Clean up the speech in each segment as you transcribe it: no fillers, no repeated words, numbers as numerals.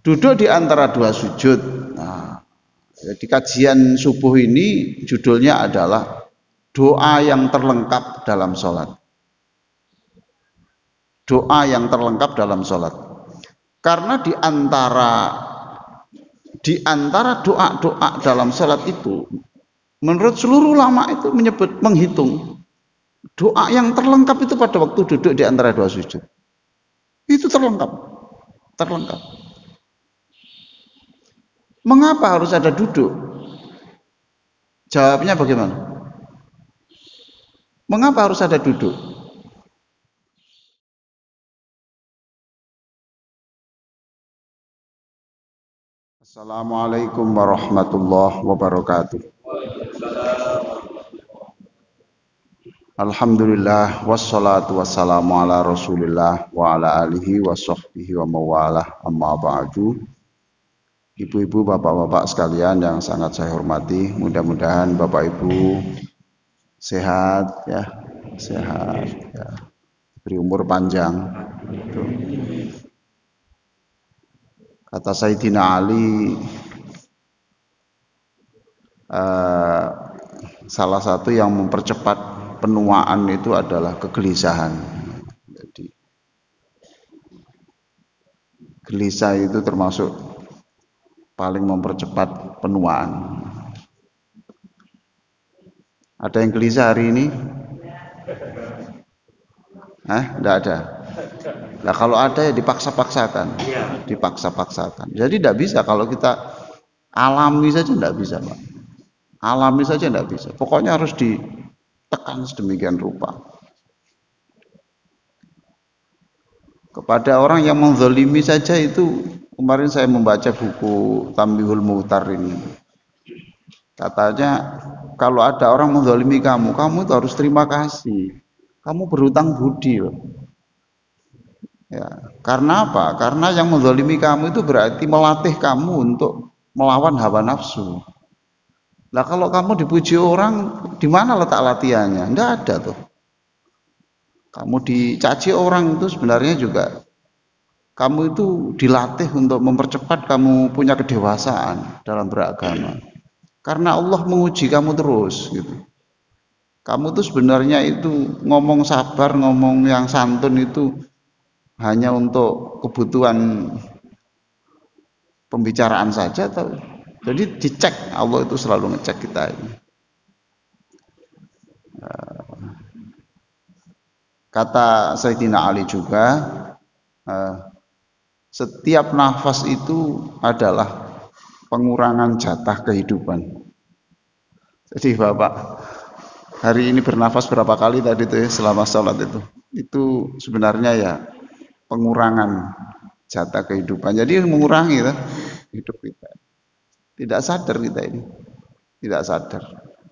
duduk di antara dua sujud. Nah, jadi kajian subuh ini judulnya adalah doa yang terlengkap dalam sholat. Doa yang terlengkap dalam sholat. Karena di antara doa-doa dalam sholat itu, menurut seluruh ulama itu menghitung doa yang terlengkap itu pada waktu duduk di antara dua sujud. Itu terlengkap. Mengapa harus ada duduk? Jawabnya bagaimana? Mengapa harus ada duduk? Assalamualaikum warahmatullahi wabarakatuh. Alhamdulillah wassalatu wassalamu ala Rasulillah wa ala alihi wa sahbihi wa mawalah, amma ba'du. Ibu-ibu, bapak-bapak sekalian yang sangat saya hormati, mudah-mudahan Bapak Ibu sehat ya, beri umur panjang. Kata Sayyidina Ali, salah satu yang mempercepat penuaan itu adalah kegelisahan. Jadi gelisah itu termasuk paling mempercepat penuaan. Ada yang gelisah hari ini? Enggak ada. Nah, kalau ada ya dipaksa-paksakan. Jadi tidak bisa kalau kita alami saja, tidak bisa, Pak. Alami saja tidak bisa. Pokoknya harus ditekan sedemikian rupa. Kepada orang yang menzalimi saja itu, kemarin saya membaca buku Tambihul Muhtar ini. Katanya kalau ada orang menzalimi kamu itu harus terima kasih. Kamu berhutang budi, Pak. Ya, karena apa? Karena yang menzalimi kamu itu berarti melatih kamu untuk melawan hawa nafsu. Nah, kalau kamu dipuji orang, di mana letak latihannya? Enggak ada tuh. Kamu dicaci orang itu sebenarnya juga kamu itu dilatih untuk mempercepat kamu punya kedewasaan dalam beragama. Karena Allah menguji kamu terus gitu. Kamu tuh sebenarnya itu ngomong sabar, ngomong yang santun itu hanya untuk kebutuhan pembicaraan saja atau jadi dicek, Allah itu selalu ngecek kita ini. Kata Sayyidina Ali juga, setiap nafas itu adalah pengurangan jatah kehidupan. Jadi Bapak hari ini bernafas berapa kali tadi itu ya, selama sholat itu sebenarnya ya pengurangan jatah kehidupan. Jadi mengurangi hidup kita. Tidak sadar kita ini, tidak sadar.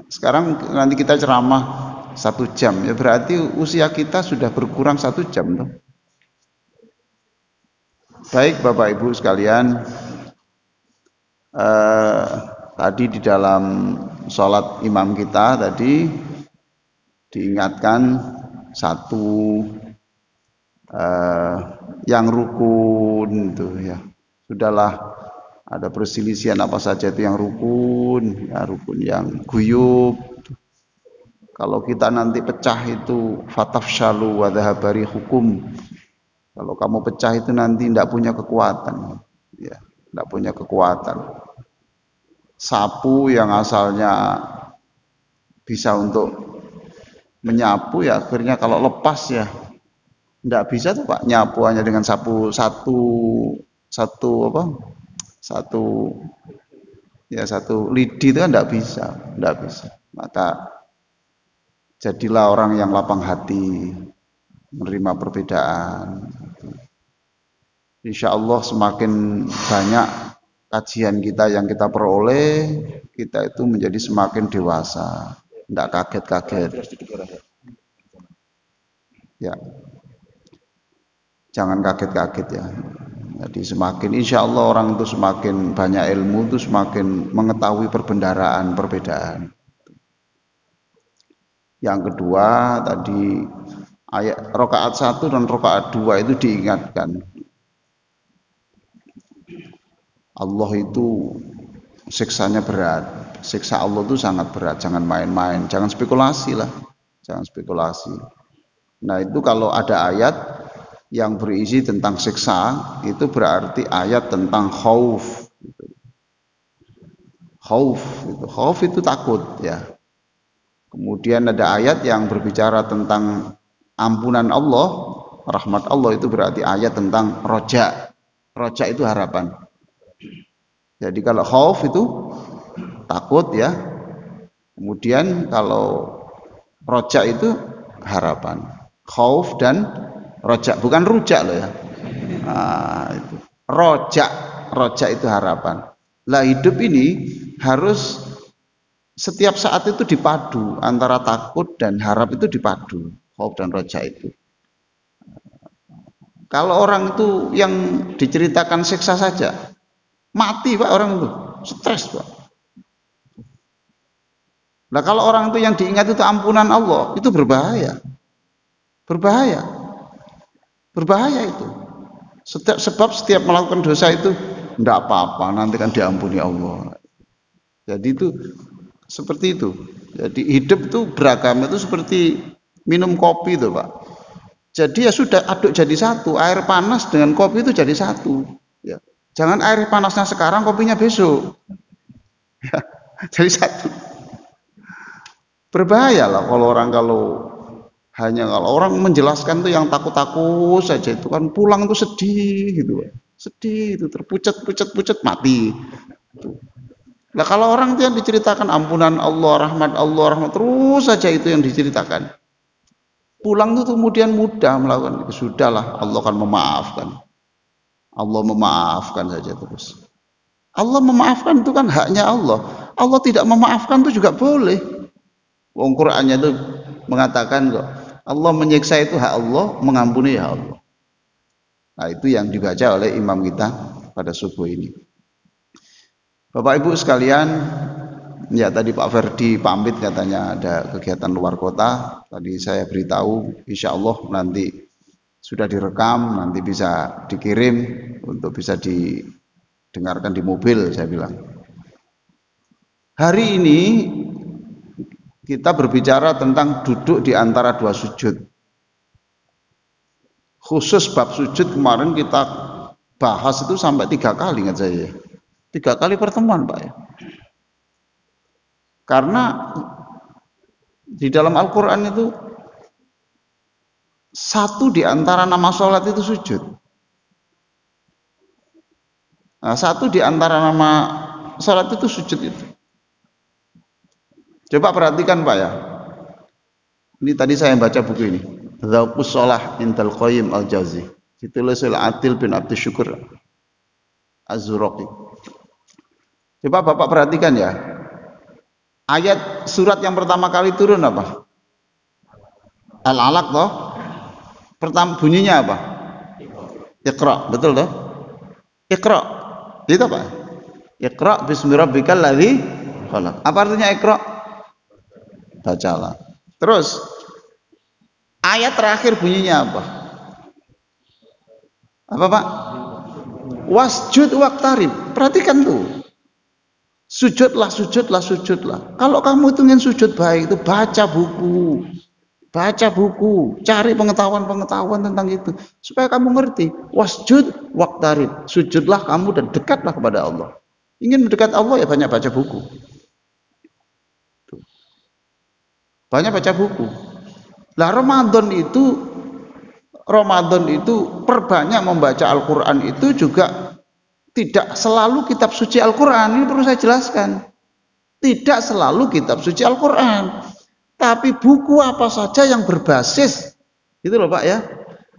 Sekarang nanti kita ceramah 1 jam, ya berarti usia kita sudah berkurang 1 jam tuh. Baik Bapak Ibu sekalian, tadi di dalam sholat imam kita tadi diingatkan satu yang rukun itu ya. Sudahlah, ada perselisihan apa saja itu yang rukun, ya rukun yang guyub. Kalau kita nanti pecah itu fatafshalu wa dhahabari hukum. Kalau kamu pecah itu nanti tidak punya kekuatan, ya, tidak punya kekuatan. Sapu yang asalnya bisa untuk menyapu ya akhirnya kalau lepas ya tidak bisa tuh Pak, nyapu hanya dengan sapu satu lidi itu kan tidak bisa. Maka jadilah orang yang lapang hati, menerima perbedaan. Insya Allah semakin banyak kajian kita yang kita peroleh, kita itu menjadi semakin dewasa, tidak kaget-kaget. Ya, jangan kaget-kaget ya. Jadi semakin insya Allah orang itu semakin banyak ilmu itu semakin mengetahui perbedaan. Yang kedua tadi ayat rakaat 1 dan rakaat 2 itu diingatkan. Allah itu siksanya berat. Siksa Allah itu sangat berat, jangan main-main, jangan spekulasi lah. Jangan spekulasi. Nah, itu kalau ada ayat yang berisi tentang siksa, itu berarti ayat tentang khauf. Khauf itu takut ya. Kemudian ada ayat yang berbicara tentang ampunan Allah, rahmat Allah, itu berarti ayat tentang roja. Roja itu harapan. Jadi kalau khauf itu takut ya. Kemudian kalau roja itu harapan. Khauf dan roja, bukan rujak loh ya. Nah, itu. Roja itu harapan. Lah hidup ini harus setiap saat itu dipadu, antara takut dan harap itu dipadu, khauf dan roja itu. Kalau orang itu yang diceritakan siksa saja, mati Pak orang itu, stres Pak. Nah kalau orang itu yang diingat itu ampunan Allah, itu berbahaya. Berbahaya itu. Sebab setiap melakukan dosa itu tidak apa-apa, nanti kan diampuni Allah. Jadi itu seperti itu. Jadi hidup itu beragama itu seperti minum kopi itu Pak. Jadi ya sudah aduk jadi satu, air panas dengan kopi itu jadi satu. Ya. Jangan air panasnya sekarang, kopinya besok. Ya, jadi satu. Berbahaya lah kalau orang menjelaskan tuh yang takut-takut saja, itu kan pulang tuh sedih gitu, sedih itu terpucat mati. Nah kalau orang itu yang diceritakan ampunan Allah, rahmat terus saja itu yang diceritakan, pulang tuh kemudian mudah melakukan itu, sudahlah Allah akan memaafkan. Allah memaafkan saja terus. Allah memaafkan itu kan haknya Allah. Allah tidak memaafkan itu juga boleh. Wong Qur'annya itu mengatakan kok, Allah menyiksa itu hak Allah, mengampuni ya Allah. Nah itu yang dibaca oleh imam kita pada subuh ini. Bapak Ibu sekalian, ya tadi Pak Ferdi pamit katanya ada kegiatan luar kota. Tadi saya beritahu, insya Allah nanti sudah direkam, nanti bisa dikirim untuk bisa didengarkan di mobil, saya bilang. Hari ini kita berbicara tentang duduk di antara dua sujud. Khusus bab sujud kemarin kita bahas itu sampai 3 kali, ingat saya. 3 kali pertemuan Pak ya. Karena di dalam Al-Quran itu satu di antara nama sholat itu sujud. Nah, satu di antara nama sholat itu sujud itu. Coba perhatikan Pak ya. Ini tadi saya baca buku ini. Dzauqus Shalah Indal Qayyim Al-Jauzi. Ditulis oleh Adil bin Abdul Syukur Az-Zuraqi. Coba Bapak perhatikan ya. Ayat surat yang pertama kali turun apa? Al-Alaq toh. Pertama bunyinya apa? Iqra, betul toh? Iqra. Itu apa? Iqra bismi rabbikal ladzi khalaq. Apa artinya Iqra? Bacalah. Terus ayat terakhir bunyinya apa? Apa Pak? Wasjud waqtarib. Perhatikan tuh. Sujudlah. Kalau kamu itu ingin sujud baik itu baca buku, cari pengetahuan tentang itu supaya kamu ngerti. Wasjud waqtarib. Sujudlah kamu dan dekatlah kepada Allah. Ingin mendekat Allah ya banyak baca buku. Banyak baca buku. Lah Ramadan itu perbanyak membaca Al-Quran itu juga tidak selalu kitab suci Al-Quran. Ini perlu saya jelaskan. Tidak selalu kitab suci Al-Quran. Tapi buku apa saja yang berbasis, itu loh Pak ya,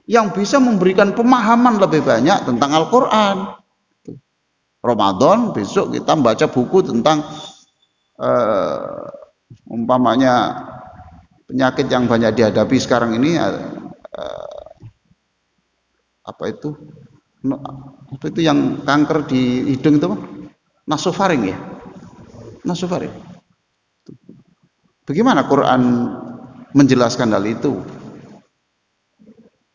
yang bisa memberikan pemahaman lebih banyak tentang Al-Quran. Ramadan besok kita membaca buku tentang umpamanya penyakit yang banyak dihadapi sekarang ini, apa itu yang kanker di hidung itu, nasofaring ya, nasofaring. Bagaimana Quran menjelaskan hal itu,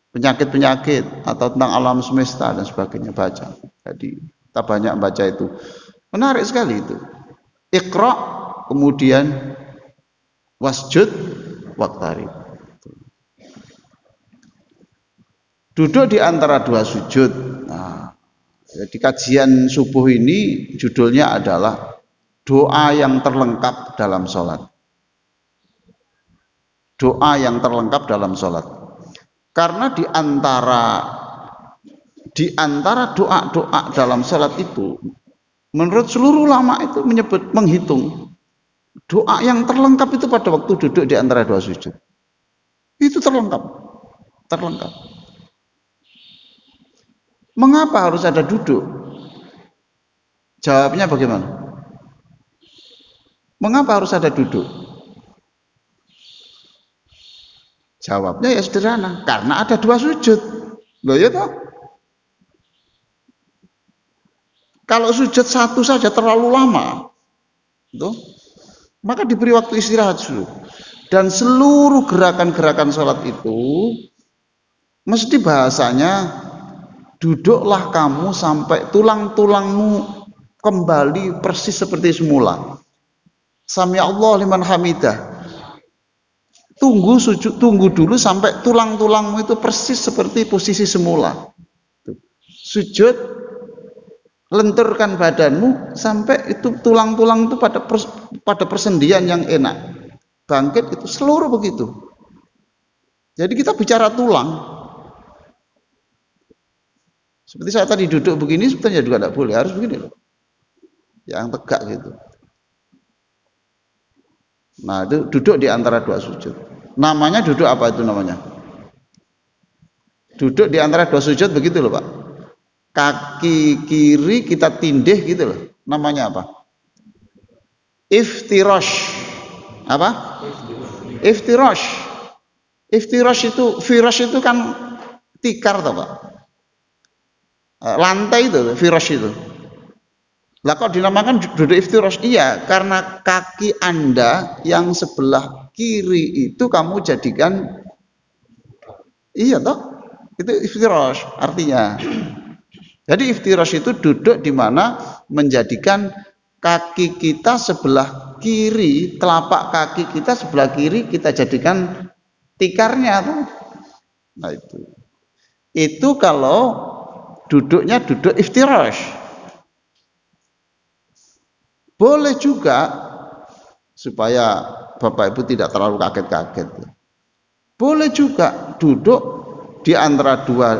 penyakit-penyakit atau tentang alam semesta dan sebagainya, baca. Jadi Kita banyak baca itu. Menarik sekali itu. Iqra, kemudian wasjud waqtarib. Duduk di antara dua sujud. Nah, di kajian subuh ini judulnya adalah doa yang terlengkap dalam sholat. Doa yang terlengkap dalam sholat. Karena di antara doa-doa dalam sholat itu, menurut seluruh ulama itu menghitung doa yang terlengkap itu pada waktu duduk di antara dua sujud. Itu terlengkap. Mengapa harus ada duduk? Jawabnya bagaimana? Mengapa harus ada duduk? Jawabnya ya sederhana, karena ada dua sujud. Loh ya toh? Kalau sujud satu saja terlalu lama, tuh, maka diberi waktu istirahat dulu. Dan seluruh gerakan-gerakan sholat itu mesti bahasanya, duduklah kamu sampai tulang-tulangmu kembali persis seperti semula. Sami Allah liman hamidah. Tunggu dulu sampai tulang-tulangmu itu persis seperti posisi semula. Sujud, lenturkan badanmu sampai itu tulang-tulang itu pada persendian yang enak. Bangkit itu seluruh begitu. Jadi kita bicara tulang. Seperti saya tadi duduk begini sebetulnya juga tidak boleh, harus begini loh. Yang tegak gitu. Nah, itu duduk di antara dua sujud. Namanya duduk apa itu namanya? Duduk di antara dua sujud begitu loh, Pak. Kaki kiri kita tindih gitu loh. Namanya apa? Iftirash. Apa? Iftirash. Iftirash itu kan tikar toh, Pak. Lantai itu, firash itu. Lah kok dinamakan duduk iftirash? Iya, karena kaki Anda yang sebelah kiri itu kamu jadikan, iya toh? Itu iftirash artinya. Jadi iftirash itu duduk di mana menjadikan kaki kita sebelah kiri, telapak kaki kita sebelah kiri kita jadikan tikarnya toh. Nah itu. Itu kalau duduknya duduk iftirash. Boleh juga supaya Bapak Ibu tidak terlalu kaget-kaget. Boleh juga duduk di antara dua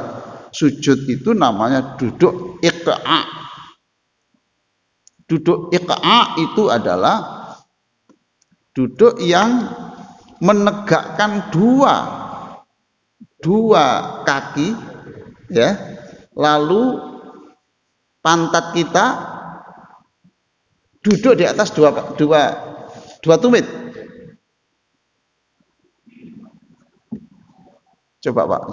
sujud itu namanya duduk iq'a. Duduk iq'a itu adalah duduk yang menegakkan dua kaki, ya. Lalu pantat kita duduk di atas dua tumit. Coba Bapak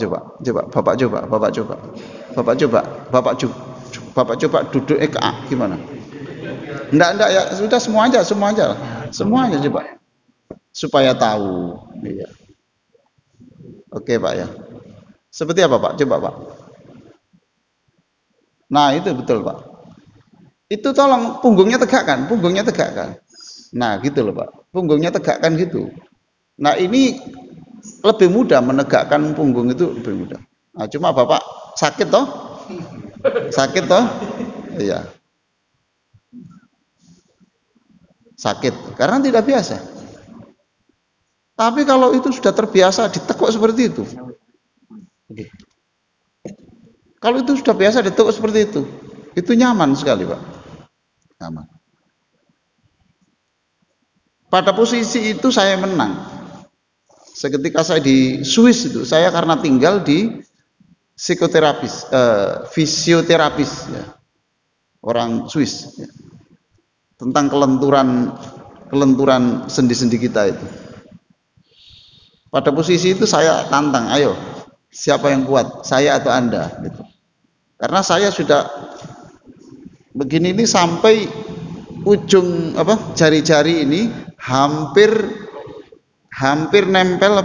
coba duduk gimana? Enggak ya, sudah semua aja coba supaya tahu. Iya. Oke Pak ya. Seperti apa Pak? Coba Pak. Nah itu betul Pak. Itu tolong punggungnya tegakkan. Nah gitu loh Pak. Punggungnya tegakkan gitu. Nah ini lebih mudah menegakkan punggung itu lebih mudah. Nah, cuma Bapak sakit toh? Iya. Sakit karena tidak biasa. Tapi kalau itu sudah terbiasa ditekuk seperti itu. Kalau itu sudah biasa ditekuk seperti itu nyaman sekali Pak. Nyaman. Pada posisi itu saya menang. Seketika saya di Swiss itu, saya karena tinggal di fisioterapis ya. Orang Swiss ya. Tentang kelenturan sendi-sendi kita itu. Pada posisi itu saya tantang, ayo siapa yang kuat, saya atau Anda gitu. Karena saya sudah begini ini sampai ujung jari-jari ini hampir nempel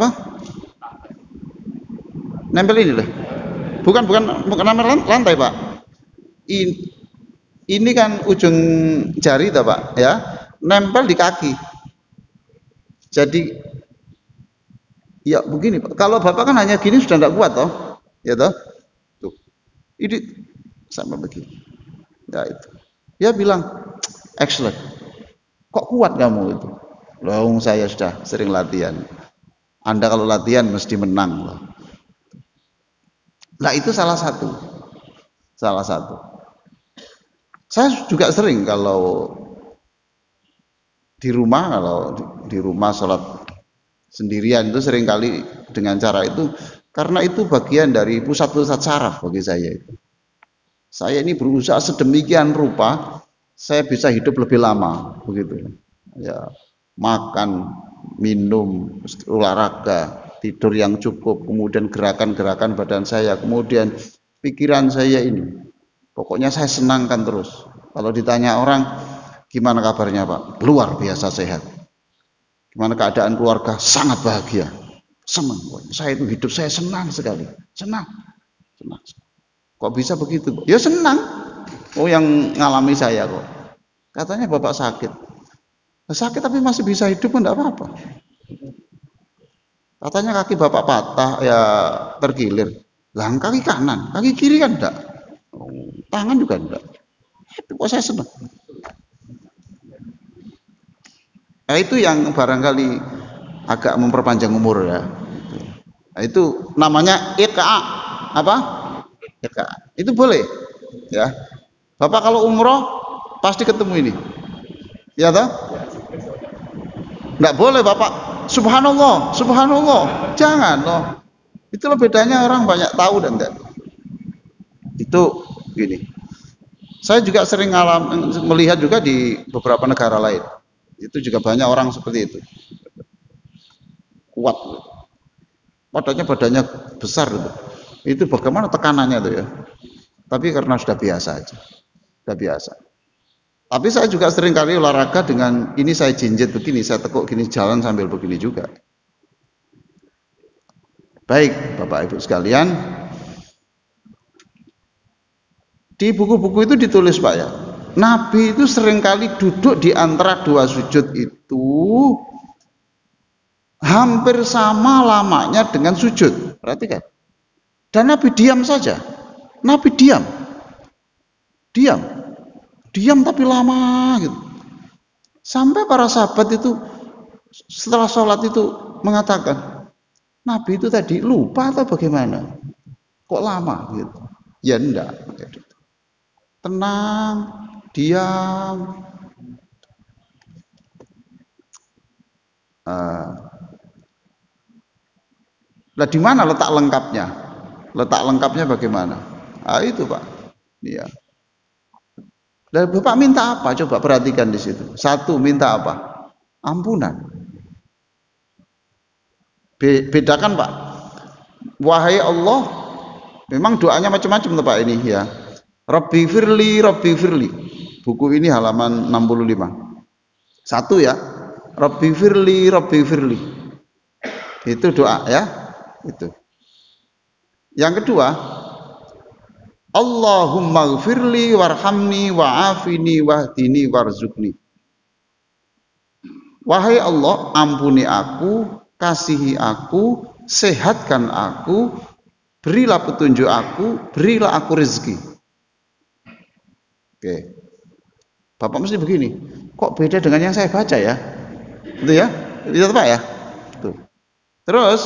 nempel ini loh. Bukan nempel lantai Pak. ini kan ujung jari toh Pak ya, nempel di kaki. Jadi ya begini Pak, kalau Bapak kan hanya gini sudah tidak kuat toh, ya toh. Tuh. Ini sama begini. Ya itu. Dia bilang, excellent. Kok kuat kamu itu? Loh, saya sudah sering latihan. Anda kalau latihan mesti menang loh. Nah itu salah satu. Salah satu. Saya juga sering kalau di rumah, sholat sendirian itu sering kali dengan cara itu, karena itu bagian dari pusat-pusat saraf bagi saya itu. Saya ini berusaha sedemikian rupa saya bisa hidup lebih lama begitu ya, makan, minum, olahraga, tidur yang cukup, kemudian gerakan-gerakan badan saya, kemudian pikiran saya ini pokoknya saya senangkan terus. Kalau ditanya orang gimana kabarnya Pak, luar biasa sehat. Gimana keadaan keluarga, sangat bahagia, senang. Saya itu hidup saya senang sekali, senang. Kok bisa begitu? Ya senang. Oh yang ngalami saya kok. Katanya Bapak sakit. Sakit tapi masih bisa hidup kan enggak apa-apa. Katanya kaki Bapak patah ya tergilir. Lah kaki kanan, kaki kiri kan enggak. Tangan juga enggak. Itu kok saya senang. Nah itu yang barangkali agak memperpanjang umur ya. Nah, itu namanya IKA. Apa? IKA. Itu boleh ya. Bapak kalau umroh pasti ketemu ini. Ya toh? Enggak boleh Bapak subhanallah, subhanallah. Jangan loh. Itulah bedanya orang banyak tahu dan enggak. Itu gini. Saya juga sering melihat juga di beberapa negara lain. Itu juga banyak orang seperti itu. Kuat. Badannya besar gitu. Itu bagaimana tekanannya tuh ya. Tapi karena sudah biasa aja. Sudah biasa. Tapi saya juga sering kali olahraga dengan ini saya jinjit begini, saya tekuk gini, jalan sambil begini juga. Baik, Bapak Ibu sekalian. Di buku-buku itu ditulis Pak ya. Nabi itu seringkali duduk di antara dua sujud itu hampir sama lamanya dengan sujud. Perhatikan. Dan Nabi diam saja. Nabi diam. Diam tapi lama gitu. Sampai para sahabat itu setelah sholat itu mengatakan, Nabi itu tadi lupa atau bagaimana? Kok lama gitu? Ya enggak. Tenang, diam. Nah, di mana letak lengkapnya? Letak lengkapnya bagaimana? Ah itu Pak. Iya. Dan Bapak minta apa? Coba perhatikan di situ. Satu, minta apa? Ampunan. Bedakan Pak. Wahai Allah, memang doanya macam-macam tuh Pak ini ya. Rabbi firli, Rabbi firli. Buku ini halaman 65. Satu ya. Rabbi firli, Rabbi firli. Itu doa ya. Itu. Yang kedua, Allahumma gfirli warhamni wa'afini wahdini warzukni. Wahai Allah, ampuni aku, kasihi aku, sehatkan aku, berilah petunjuk aku, berilah aku rezeki. Oke. Bapak mesti begini. Kok beda dengan yang saya baca ya? Itu ya? Itu Pak ya? Tuh. Terus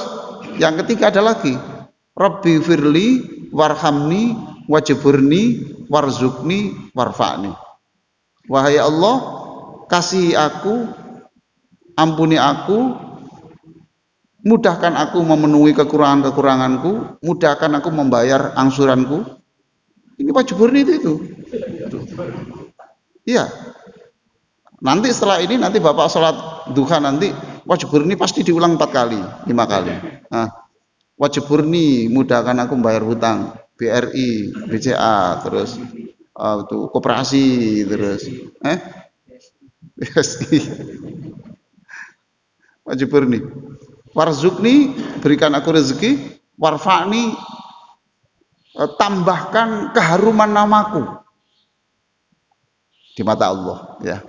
yang ketiga ada lagi. Rabbi firli warhamni wajburni warzukni warfa'ni. Wahai Allah, kasihi aku, ampuni aku, mudahkan aku memenuhi kekurangan-kekuranganku, mudahkan aku membayar angsuranku. Ini wajburni itu. Iya. Nanti setelah ini nanti Bapak sholat duha nanti wajburni pasti diulang 4 kali, 5 kali. Nah, wajburni mudahkan aku membayar hutang. BRI, BCA, terus tuh koperasi, terus wajburni, warzukni berikan aku rezeki, warfa'ni tambahkan keharuman namaku. di mata Allah, ya.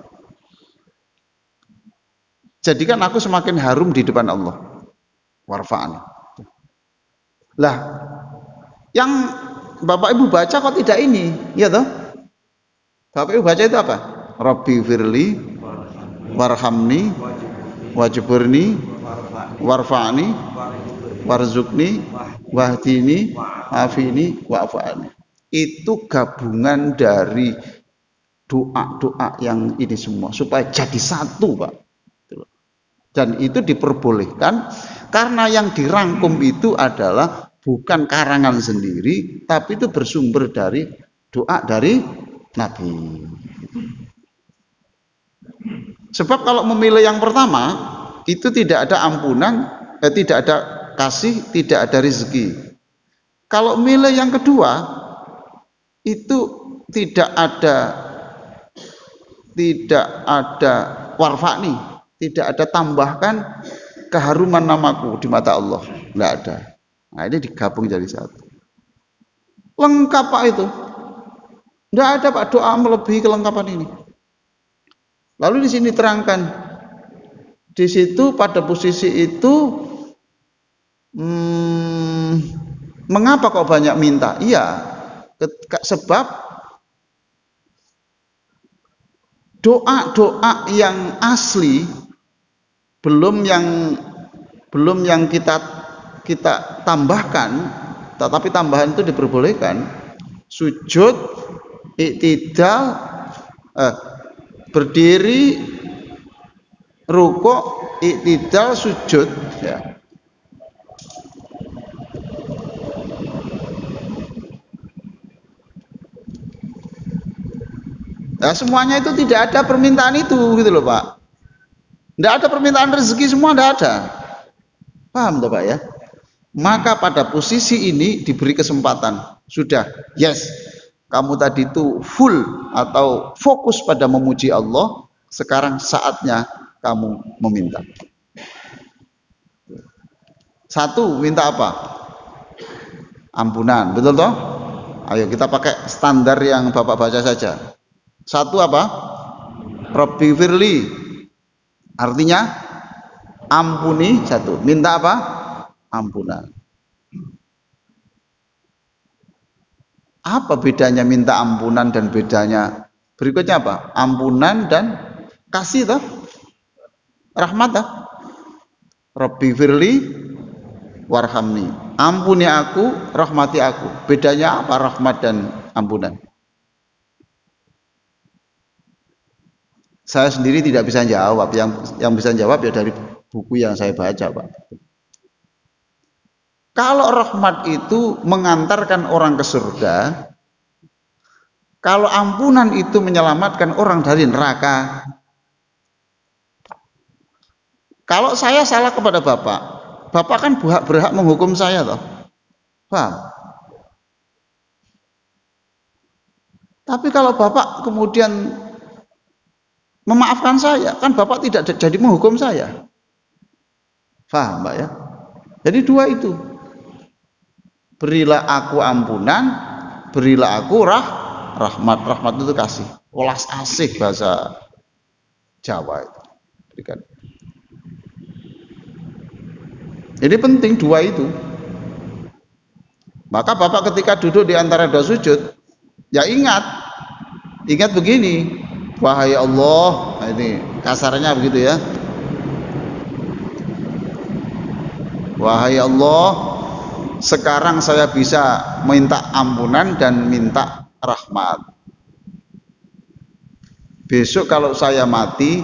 Jadikan aku semakin harum di depan Allah. Warfa'ni. Lah, yang Bapak Ibu baca kok tidak ini, ya toh? Bapak Ibu baca itu apa? Rabbi firli warhamni wajburni warfa'ni warzukni wahdini afini wa'fa'ni. Itu gabungan dari doa-doa yang ini semua supaya jadi satu, Pak. Dan itu diperbolehkan karena yang dirangkum itu adalah bukan karangan sendiri, tapi itu bersumber dari doa dari Nabi. Sebab kalau memilih yang pertama itu tidak ada ampunan, tidak ada kasih, tidak ada rezeki. Kalau milih yang kedua itu tidak ada warfa'ni, tidak ada tambahkan keharuman namaku di mata Allah, nggak ada. Nah, ini digabung jadi satu. Lengkap Pak itu. Nggak ada Pak doa melebihi kelengkapan ini. Lalu di sini terangkan, di situ pada posisi itu mengapa kok banyak minta? Iya, sebab doa-doa yang asli belum yang kita tambahkan, tetapi tambahan itu diperbolehkan. Sujud, iktidal, berdiri, rukuk, iktidal, sujud, ya. Nah, semuanya itu tidak ada permintaan itu, gitu loh Pak. Tidak ada permintaan rezeki, semua tidak ada. Paham toh Pak ya? Maka pada posisi ini diberi kesempatan. Sudah, yes, kamu tadi itu full atau fokus pada memuji Allah. Sekarang saatnya kamu meminta. Satu, minta apa? Ampunan, betul toh? Ayo kita pakai standar yang Bapak baca saja. Satu apa? Rabbi firli. Artinya ampuni, satu. Minta apa? Ampunan. Apa bedanya minta ampunan dan bedanya berikutnya apa? Ampunan dan kasih toh? Rahmat toh? Rabbi firli warhamni. Ampuni aku, rahmati aku. Bedanya apa rahmat dan ampunan? Saya sendiri tidak bisa jawab. Yang bisa jawab ya dari buku yang saya baca, Pak. Kalau rahmat itu mengantarkan orang ke surga, kalau ampunan itu menyelamatkan orang dari neraka. Kalau saya salah kepada Bapak, Bapak kan berhak menghukum saya toh. Paham? Tapi kalau Bapak kemudian memaafkan saya, kan Bapak tidak jadi menghukum saya. Paham Pak ya? Jadi dua itu. Berilah aku ampunan, berilah aku rahmat. Rahmat itu kasih. Welas asih bahasa Jawa itu. Berikan. Jadi penting dua itu. Maka Bapak ketika duduk di antara dua sujud, ya ingat begini. Wahai Allah, nah ini kasarnya begitu ya. Wahai Allah, sekarang saya bisa minta ampunan dan minta rahmat. Besok kalau saya mati,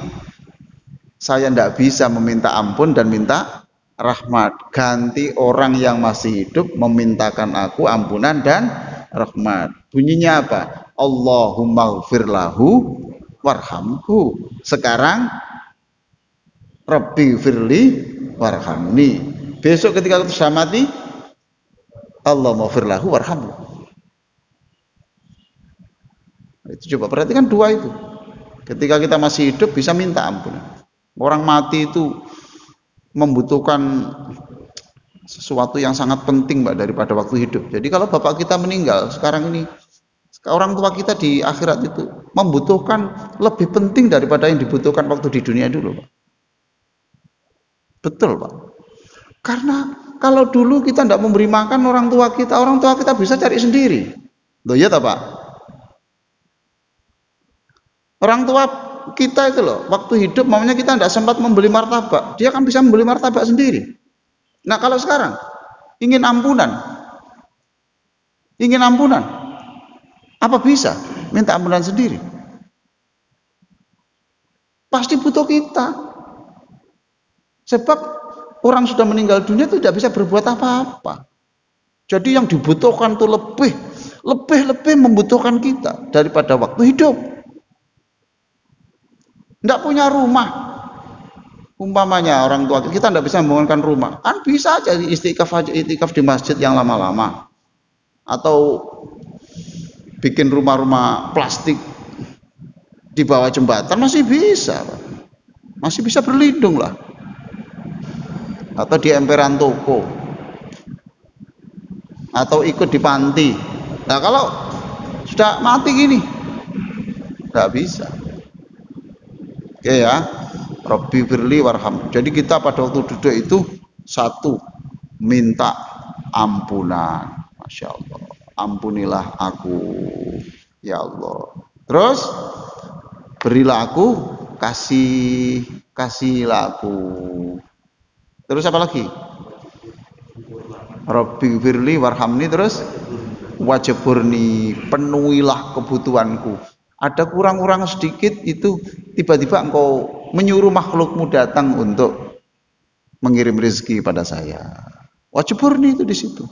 saya tidak bisa meminta ampun dan minta rahmat. Ganti orang yang masih hidup memintakan aku ampunan dan rahmat. Bunyinya apa? Allahumma ghfir lahu warhamhu. Sekarang Rabbi firli warhamni. Besok ketika sudah mati, Allahumma ghfir lahu warhamhu. Itu coba perhatikan dua itu. Ketika kita masih hidup bisa minta ampun. Orang mati itu membutuhkan sesuatu yang sangat penting Mbak daripada waktu hidup. Jadi kalau bapak kita meninggal sekarang ini, orang tua kita di akhirat itu membutuhkan lebih penting daripada yang dibutuhkan waktu di dunia dulu, Pak. Betul, Pak. Karena kalau dulu kita tidak memberi makan orang tua kita bisa cari sendiri. Loh ya tak, Pak? Orang tua kita itu loh, waktu hidup maunya kita tidak sempat membeli martabak, dia kan bisa membeli martabak sendiri. Nah kalau sekarang ingin ampunan, apa bisa minta ampunan sendiri? Pasti butuh kita. Sebab orang sudah meninggal dunia itu tidak bisa berbuat apa-apa. Jadi yang dibutuhkan itu lebih membutuhkan kita daripada waktu hidup. Tidak punya rumah, umpamanya orang tua kita tidak bisa membangunkan rumah, kan bisa aja itikaf di masjid yang lama-lama, atau bikin rumah-rumah plastik di bawah jembatan masih bisa, Pak. Masih bisa berlindung lah, atau di emperan toko, atau ikut di panti. Nah kalau sudah mati gini nggak bisa. Oke ya, Robbi firli warham. Jadi kita pada waktu duduk itu satu, minta ampunan. Masya Allah, ampunilah aku ya Allah. Terus berilah aku, kasihlah aku. Terus apa lagi? Robbi firli warhamni, terus wajaburni, penuhilah kebutuhanku. Ada kurang-kurang sedikit itu tiba-tiba engkau menyuruh makhlukmu datang untuk mengirim rezeki pada saya. Wajaburni itu di situ.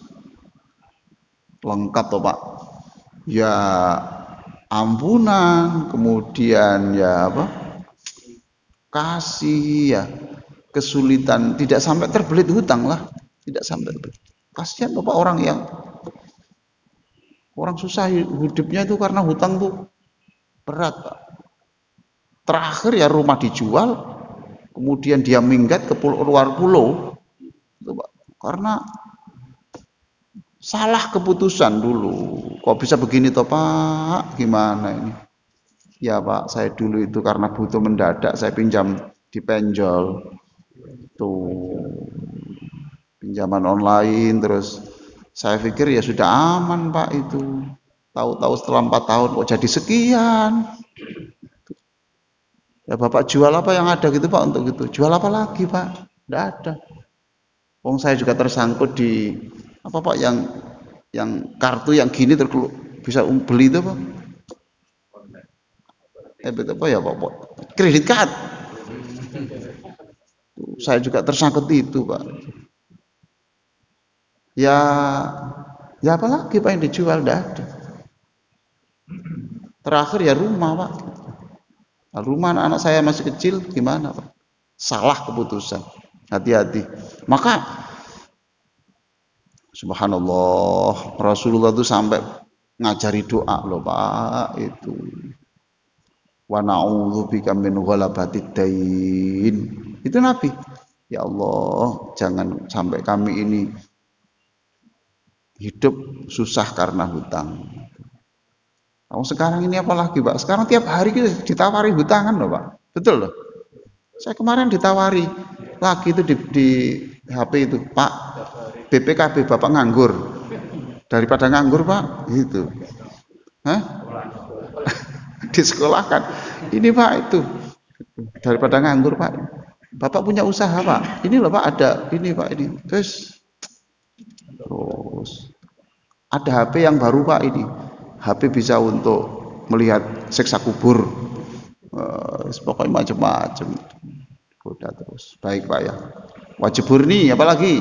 Lengkap toh, Pak. Ya ampunan, kemudian ya apa? Kasih, ya kesulitan, tidak sampai terbelit hutang lah, tidak sampai terbelit. Kasihan Bapak orang susah hidupnya itu karena hutang tuh berat, Pak. Terakhir ya rumah dijual, kemudian dia minggat ke luar pulau, itu, Pak. Karena salah keputusan dulu. Kok bisa begini toh, Pak? Gimana ini? Ya Pak, saya dulu itu karena butuh mendadak, saya pinjam di penjol, tuh pinjaman online, terus saya pikir ya sudah aman Pak itu. Tahu-tahu setelah 4 tahun kok jadi sekian. Ya Bapak jual apa yang ada gitu Pak untuk gitu. Jual apa lagi Pak? Tidak ada. Wong saya juga tersangkut di apa Pak yang kartu yang gini terus bisa beli itu Pak. Betul apa ya Pak? Kredit card. Saya juga tersangkut itu Pak. Ya apa lagi Pak yang dijual? Tidak ada. Terakhir ya rumah Pak. Nah, rumah anak-anak saya masih kecil gimana Pak? Salah keputusan. Hati-hati. Maka subhanallah, Rasulullah itu sampai ngajari doa loh Pak itu. Wa na'udzubika min ghalabatid dain. Itu Nabi. Ya Allah, jangan sampai kami ini hidup susah karena hutang. Kamu sekarang ini apalagi Pak? Sekarang tiap hari kita ditawari hutangan loh Pak. Betul loh. Saya kemarin ditawari lagi itu di HP itu, Pak, BPKB Bapak nganggur. Daripada nganggur Pak, gitu. Hah? Disekolahkan. Ini Pak itu. Daripada nganggur Pak. Bapak punya usaha Pak. Ini loh Pak ada ini Pak ini. Terus ada HP yang baru Pak ini. HP bisa untuk melihat siksa kubur, pokoknya macam-macam. Udah terus, baik Pak ya. Wajiburni, apalagi?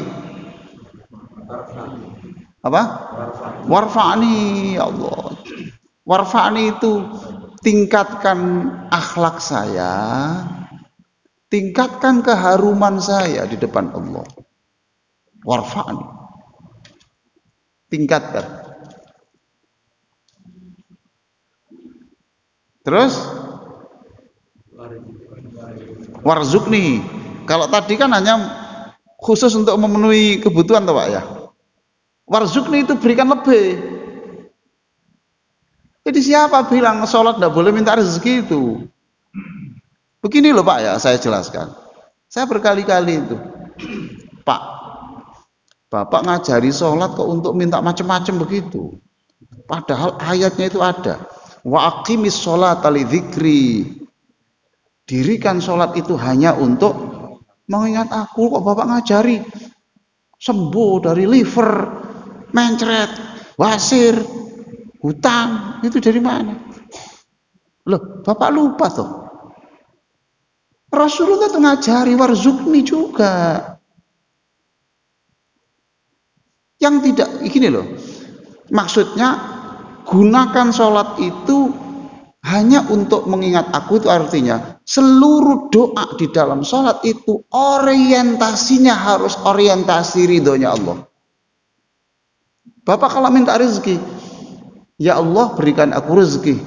Apa? Warfa'ni, ya Allah. Warfa'ni itu tingkatkan akhlak saya, tingkatkan keharuman saya di depan Allah. Warfa'ni, tingkatkan. Terus warzukni. Kalau tadi kan hanya khusus untuk memenuhi kebutuhan toh Pak ya. Warzukni itu berikan lebih. Jadi siapa bilang sholat tidak boleh minta rezeki itu? Begini loh Pak ya, saya jelaskan. Saya berkali-kali itu, Pak, Bapak ngajari sholat kok untuk minta macam-macam begitu. Padahal ayatnya itu ada. Wa aqimis sholata lidzikri. Dirikan sholat itu hanya untuk mengingat aku. Kok Bapak ngajari sembuh dari liver, mencret, wasir, hutang, itu dari mana? Loh, Bapak lupa toh. Rasulullah tuh ngajari warzukni juga. Yang tidak, gini loh. Maksudnya gunakan sholat itu hanya untuk mengingat aku, itu artinya seluruh doa di dalam sholat itu orientasinya harus orientasi ridhonya Allah. Bapak kalau minta rezeki, ya Allah berikan aku rezeki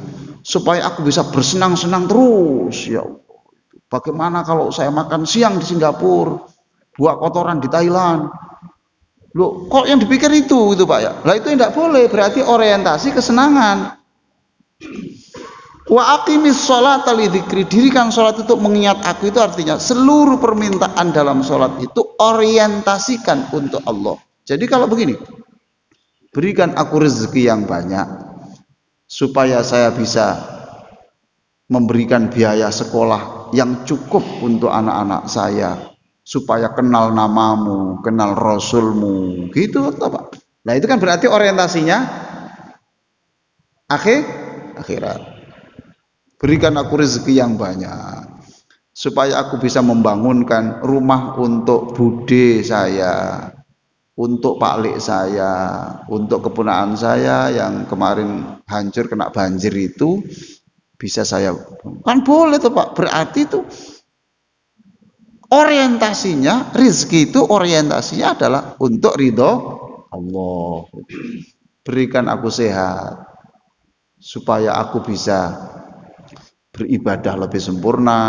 supaya aku bisa bersenang-senang terus, ya Allah. Bagaimana kalau saya makan siang di Singapura, buah kotoran di Thailand? Loh, kok yang dipikir itu Pak ya? Lah itu tidak boleh, berarti orientasi kesenangan. Wa aqimis sholata lidzikri, dirikan sholat itu mengingat aku, itu artinya seluruh permintaan dalam sholat itu orientasikan untuk Allah. Jadi kalau begini, berikan aku rezeki yang banyak supaya saya bisa memberikan biaya sekolah yang cukup untuk anak-anak saya, supaya kenal namamu, kenal rasulmu, gitu Pak. Nah itu kan berarti orientasinya akhirat. Berikan aku rezeki yang banyak supaya aku bisa membangunkan rumah untuk bude saya, untuk paklik saya, untuk keponakan saya yang kemarin hancur kena banjir itu bisa saya, kan boleh tuh Pak. Berarti itu orientasinya, rezeki itu orientasinya adalah untuk ridho Allah. Berikan aku sehat supaya aku bisa beribadah lebih sempurna,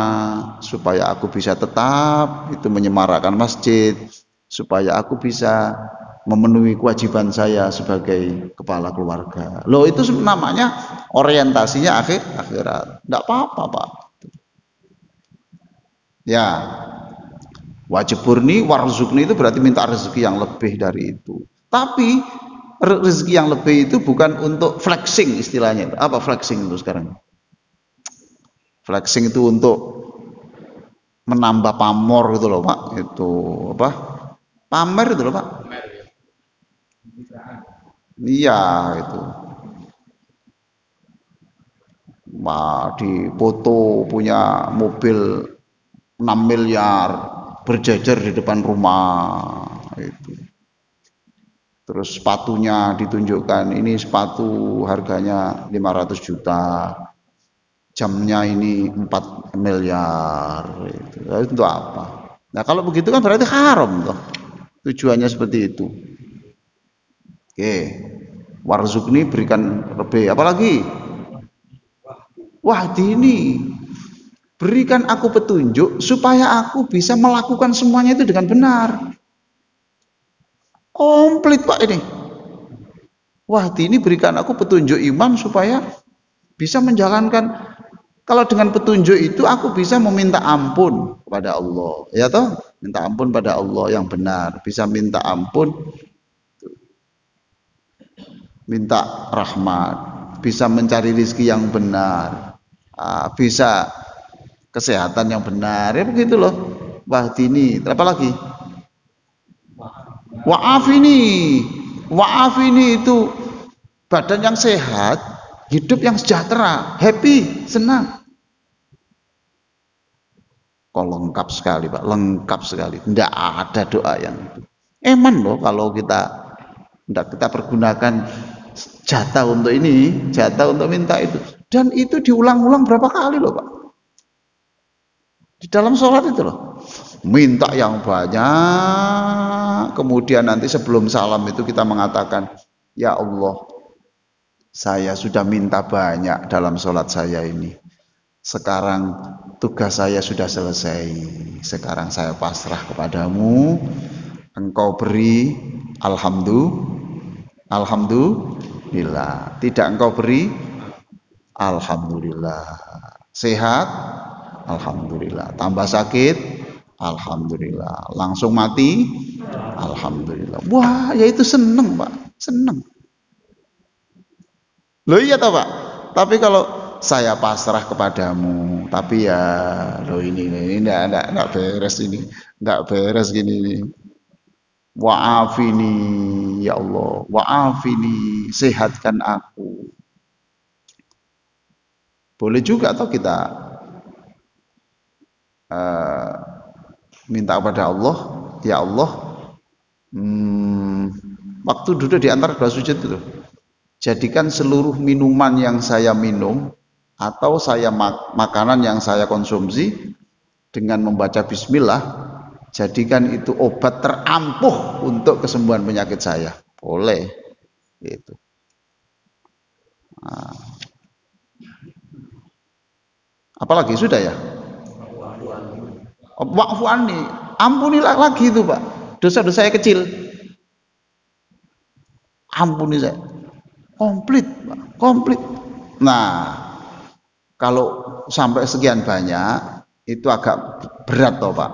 supaya aku bisa tetap itu menyemarakan masjid, supaya aku bisa memenuhi kewajiban saya sebagai kepala keluarga. Loh itu namanya orientasinya akhirat. Tidak apa-apa Pak. Ya, wajib burni warzukni itu berarti minta rezeki yang lebih dari itu. Tapi rezeki yang lebih itu bukan untuk flexing istilahnya. Apa flexing itu sekarang? Flexing itu untuk menambah pamor gitu loh Pak. Itu apa? Pamer itu loh Pak. Iya itu. Wah, di foto punya mobil 6 miliar berjajar di depan rumah itu. Terus sepatunya ditunjukkan, ini sepatu harganya 500 juta. Jamnya ini 4 miliar itu. Itu untuk apa? Nah kalau begitu kan berarti haram toh. Tujuannya seperti itu. Oke. Warzukni berikan lebih, apalagi? Wahdini, berikan aku petunjuk supaya aku bisa melakukan semuanya itu dengan benar. Komplit Pak ini. Wahdini, berikan aku petunjuk iman supaya bisa menjalankan. Kalau dengan petunjuk itu aku bisa meminta ampun kepada Allah, ya toh, minta ampun pada Allah yang benar, bisa minta ampun, minta rahmat, bisa mencari rezeki yang benar, bisa kesehatan yang benar, ya begitu loh. Wahdini, apa lagi? Wa'afini itu badan yang sehat, hidup yang sejahtera, happy, senang. Kok lengkap sekali Pak, lengkap sekali. Tidak ada doa yang itu. Eman loh kalau kita tidak kita pergunakan jatah untuk ini, jatah untuk minta itu. Dan itu diulang-ulang berapa kali loh Pak. Di dalam sholat itu loh. Minta yang banyak, kemudian nanti sebelum salam itu kita mengatakan, ya Allah, saya sudah minta banyak dalam sholat saya ini. Sekarang tugas saya sudah selesai. Sekarang saya pasrah kepadamu. Engkau beri, alhamdulillah. Tidak engkau beri, alhamdulillah. Sehat, alhamdulillah. Tambah sakit, alhamdulillah. Langsung mati, alhamdulillah. Wah, ya itu seneng, Pak. Seneng. Loh iya toh, Pak. Tapi kalau saya pasrah kepadamu, tapi ya loh ini enggak beres ini. Enggak beres gini ini. Wa'afini ya Allah, wa'afini, sehatkan aku. Boleh juga atau kita minta kepada Allah, ya Allah, waktu duduk di antara dua sujud itu, jadikan seluruh minuman yang saya minum atau makanan yang saya konsumsi dengan membaca bismillah, jadikan itu obat terampuh untuk kesembuhan penyakit saya. Boleh gitu. Nah. Apalagi sudah ya? Wa'fu anni, ampunilah lagi itu, Pak. Dosa-dosa saya kecil. Ampuni saya. Komplit, Pak. Komplit. Nah, kalau sampai sekian banyak itu agak berat toh, Pak.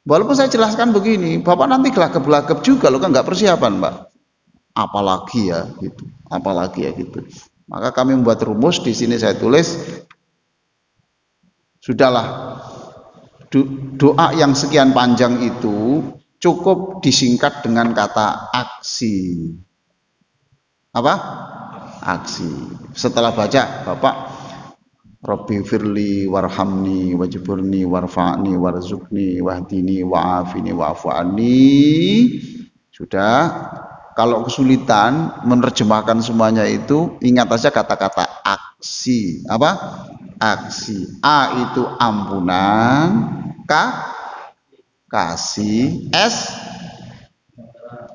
Walaupun saya jelaskan begini, Bapak nanti gelagap-gelagap juga loh, kan nggak persiapan, Pak. Apalagi ya gitu. Apalagi ya gitu. Maka kami membuat rumus, di sini saya tulis, sudahlah, doa yang sekian panjang itu cukup disingkat dengan kata aksi. Apa? Aksi. Setelah baca, Bapak, Rabbi firli warhamni wajburni warfa'ni warzuqni wahdini wa'afini wa'fu anni. Sudah. Kalau kesulitan menerjemahkan semuanya itu, ingat saja kata-kata aksi. Apa? Aksi. A itu ampunan, K kasih, S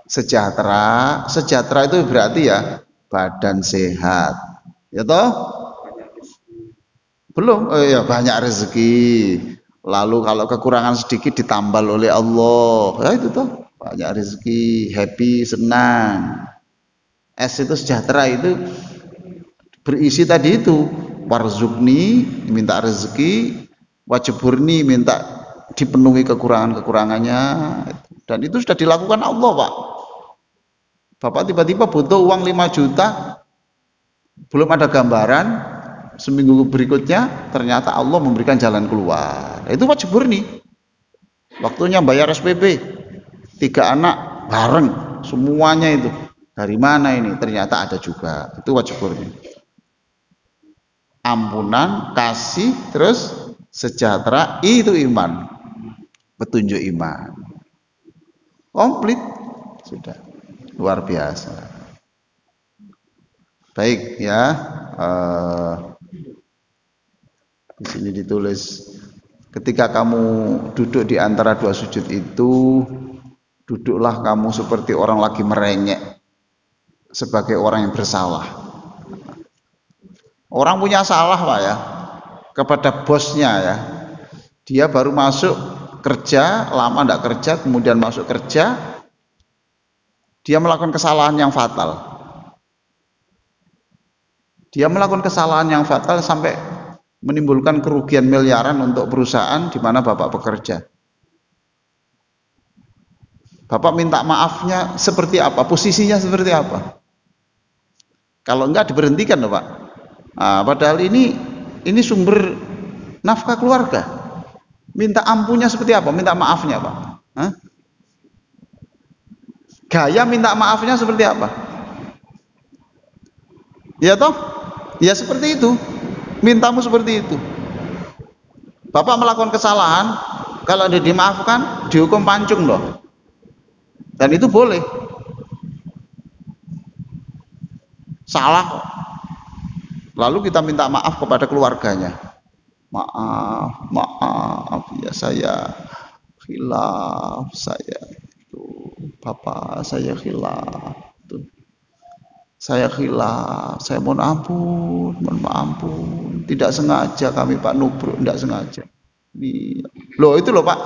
sejahtera. Sejahtera itu berarti ya badan sehat. Ya toh? Belum, ya banyak rezeki. Lalu kalau kekurangan sedikit ditambal oleh Allah. Ya itu toh, banyak rezeki, happy, senang. S itu sejahtera, itu berisi tadi itu, warzukni minta rezeki, wajburni minta dipenuhi kekurangan-kekurangannya, dan itu sudah dilakukan Allah, Pak. Bapak tiba-tiba butuh uang 5 juta, belum ada gambaran, seminggu berikutnya ternyata Allah memberikan jalan keluar. Itu wajburni. Waktunya bayar SPP, 3 anak bareng semuanya itu. Dari mana ini? Ternyata ada juga. Itu wajburni. Ampunan, kasih, terus sejahtera, itu iman. Petunjuk iman. Komplit. Sudah. Luar biasa. Baik ya. Di sini ditulis, ketika kamu duduk di antara dua sujud itu, duduklah kamu seperti orang lagi merengek, sebagai orang yang bersalah. Orang punya salah, Pak ya, kepada bosnya ya. Dia baru masuk kerja, lama tidak kerja, kemudian masuk kerja, dia melakukan kesalahan yang fatal. Dia melakukan kesalahan yang fatal sampai menimbulkan kerugian miliaran untuk perusahaan di mana Bapak bekerja. Bapak minta maafnya seperti apa? Posisinya seperti apa? Kalau enggak diberhentikan loh, Pak. Nah, padahal ini sumber nafkah keluarga. Minta ampunnya seperti apa? Minta maafnya, Pak. Hah? Gaya minta maafnya seperti apa? Ya toh? Ya seperti itu. Mintamu seperti itu. Bapak melakukan kesalahan, kalau dimaafkan, dihukum pancung loh. Dan itu boleh. Salah. Lalu kita minta maaf kepada keluarganya. Maaf ya, saya khilaf, saya itu Bapak, saya khilaf. Saya khilaf, saya mohon ampun, tidak sengaja kami Pak Nubruk, tidak sengaja. Loh itu loh Pak,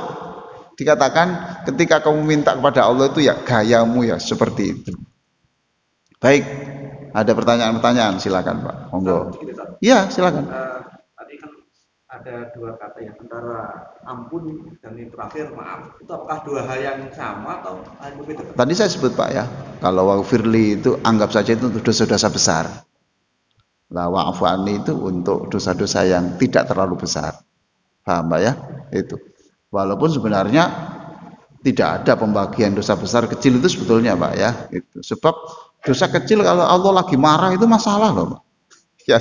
dikatakan ketika kamu minta kepada Allah itu ya gayamu ya seperti itu. Baik, Ada pertanyaan-pertanyaan, silakan Pak. Monggo. Gitu, Ustaz. Iya, silakan. Tadi kan ada dua kata ya, antara ampun dan yang terakhir maaf. Itu apakah dua hal yang sama atau hal yang berbeda? Tadi saya sebut Pak ya, kalau wa'firli itu anggap saja itu untuk dosa-dosa besar. Lah wa'fu anni itu untuk dosa-dosa yang tidak terlalu besar. Paham Pak ya? Itu. Walaupun sebenarnya tidak ada pembagian dosa besar kecil itu sebetulnya Pak ya. Itu. Sebab dosa kecil kalau Allah lagi marah itu masalah loh Pak. Ya,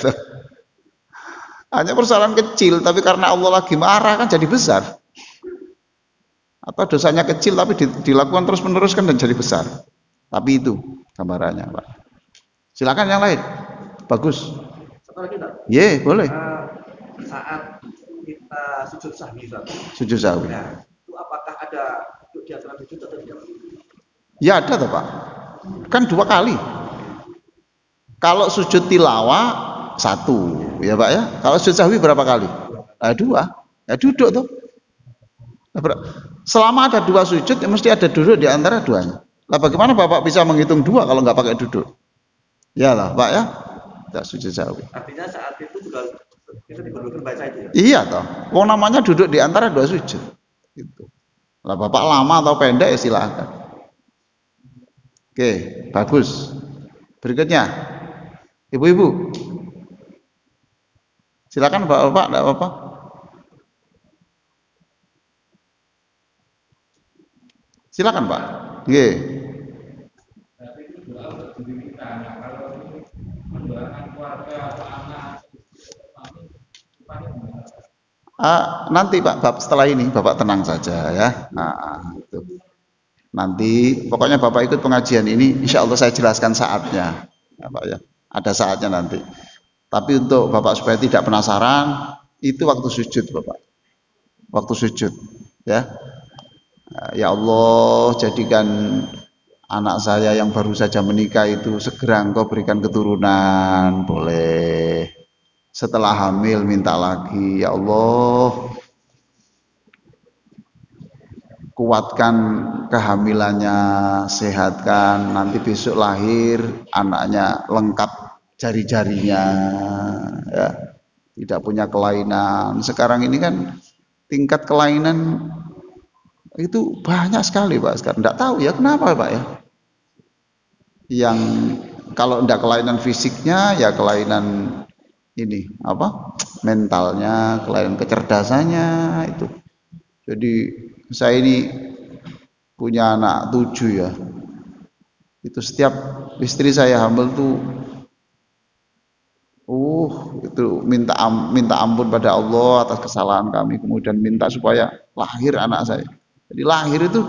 hanya persoalan kecil tapi karena Allah lagi marah kan jadi besar. Atau dosanya kecil tapi dilakukan terus-menerus kan dan jadi besar. Tapi itu gambarannya Pak. Silakan yang lain. Bagus. Satu lagi Ustaz. Ye, boleh. Saat kita sujud sahwi Ustaz. Sujud sahwi. Nah, itu apakah ada duduk di antara sujud atau tidak? Ya ada toh Pak. Kan 2 kali. Kalau sujud tilawah 1, ya Pak ya. Kalau sujud sahwi berapa kali? 2. Ya duduk tuh. Selama ada 2 sujud, ya mesti ada duduk di antara duanya. Lah bagaimana Bapak bisa menghitung 2 kalau nggak pakai duduk? Ya lah Pak ya. Tidak sujud sahwi. Artinya saat itu juga itu diperlukan baca itu ya? Iya toh. Wong namanya duduk di antara 2 sujud. Gitu. Lah Bapak lama atau pendek ya silahkan. Oke, bagus. Berikutnya, ibu-ibu. Silakan Bapak, enggak apa-apa. Silakan Pak. Nggih. Nanti Pak, setelah ini Bapak tenang saja ya. Itu. Nanti pokoknya Bapak ikut pengajian ini, insya Allah saya jelaskan saatnya, ya, Pak ya. Ada saatnya nanti. Tapi untuk Bapak supaya tidak penasaran, itu waktu sujud Bapak. Waktu sujud, ya. Ya Allah, jadikan anak saya yang baru saja menikah itu segera Engkau berikan keturunan, boleh. Setelah hamil minta lagi, ya Allah, kuatkan kehamilannya, sehatkan, nanti besok lahir anaknya lengkap jari-jarinya, ya, tidak punya kelainan. Sekarang ini kan tingkat kelainan itu banyak sekali Pak sekarang. Tidak tahu ya kenapa Pak ya. Yang kalau tidak kelainan fisiknya ya kelainan ini apa mentalnya, kelainan kecerdasannya itu. Jadi saya ini punya anak 7 ya. Itu setiap istri saya hamil tuh itu minta ampun pada Allah atas kesalahan kami, kemudian minta supaya lahir anak saya. Jadi lahir itu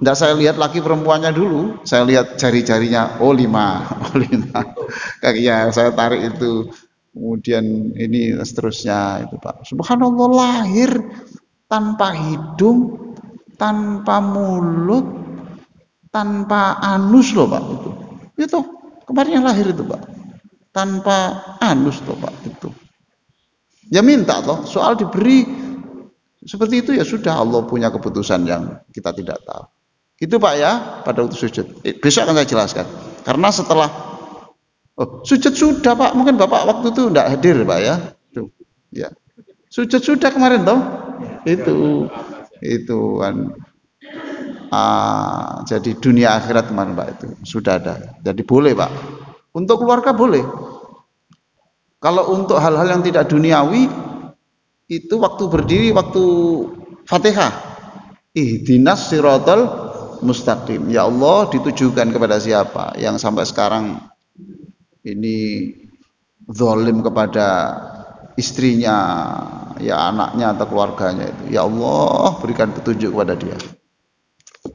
tidak saya lihat lagi perempuannya dulu, saya lihat jari-jarinya, 5, 5 kakinya saya tarik itu, kemudian ini seterusnya itu Pak. Subhanallah, lahir tanpa hidung, tanpa mulut, tanpa anus loh Pak itu. Itu kemarin yang lahir itu Pak, tanpa anus loh Pak itu. Ya minta toh, soal diberi seperti itu ya sudah, Allah punya keputusan yang kita tidak tahu. Itu Pak ya pada waktu sujud. Besok akan saya jelaskan. Karena setelah sujud sudah Pak, mungkin Bapak waktu itu tidak hadir Pak ya. Tuh, ya. Sujud sudah kemarin toh. Itu kan. Jadi dunia akhirat kemarin Pak itu sudah ada. Jadi boleh Pak. Untuk keluarga boleh. Kalau untuk hal-hal yang tidak duniawi itu waktu berdiri, waktu Fatihah, ihdinas siratal mustaqim. Ya Allah, ditujukan kepada siapa yang sampai sekarang ini zalim kepada istrinya, ya anaknya atau keluarganya itu. Ya Allah, berikan petunjuk kepada dia.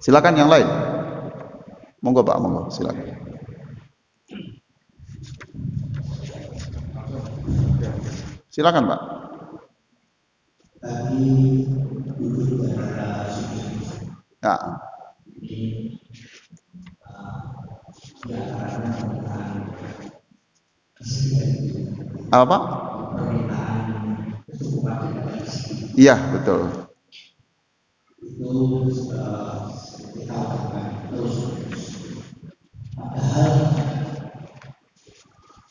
Silakan yang lain. Monggo Pak, monggo, silakan. Silakan Pak. Ya. Apa Pak? Iya betul.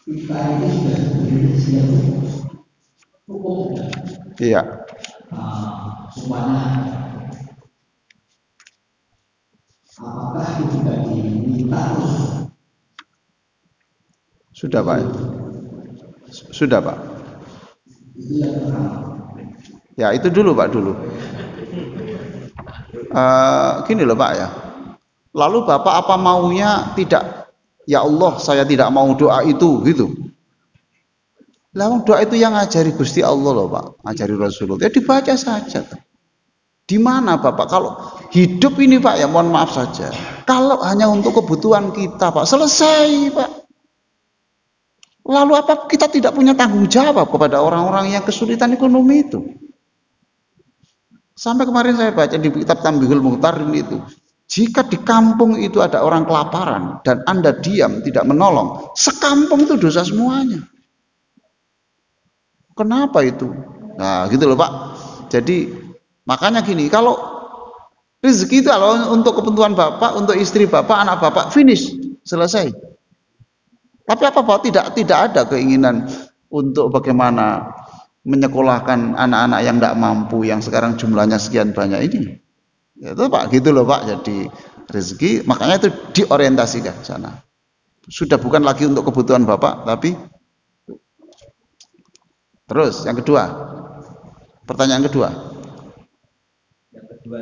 kita ini sudah berdiri hukum. Iya. Semuanya. Apakah itu juga diminta terus? Sudah Pak. Sudah Pak. Itu yang pertama. Ya itu dulu Pak dulu. Gini loh Pak ya. Lalu Bapak apa maunya tidak? Ya Allah saya tidak mau doa itu gitu. Lah doa itu yang ngajari Gusti Allah loh Pak, ngajari Rasulullah. Ya dibaca saja. Di mana Bapak kalau hidup ini Pak ya mohon maaf saja. Kalau hanya untuk kebutuhan kita Pak, selesai Pak. Lalu apa kita tidak punya tanggung jawab kepada orang-orang yang kesulitan ekonomi itu? Sampai kemarin saya baca di kitab Tambihul Muhtarin itu, jika di kampung itu ada orang kelaparan dan Anda diam tidak menolong, sekampung itu dosa semuanya. Kenapa itu? Nah, gitu loh Pak. Jadi makanya gini, kalau rezeki itu kalau untuk kebutuhan Bapak, untuk istri Bapak, anak Bapak, finish, selesai. Tapi apa Pak? Tidak ada keinginan untuk bagaimana menyekolahkan anak-anak yang tidak mampu, yang sekarang jumlahnya sekian banyak ini. Itu Pak, gitu loh Pak. Jadi rezeki, makanya itu diorientasikan ke sana. Sudah bukan lagi untuk kebutuhan Bapak, tapi terus yang kedua. Pertanyaan kedua. Yang kedua.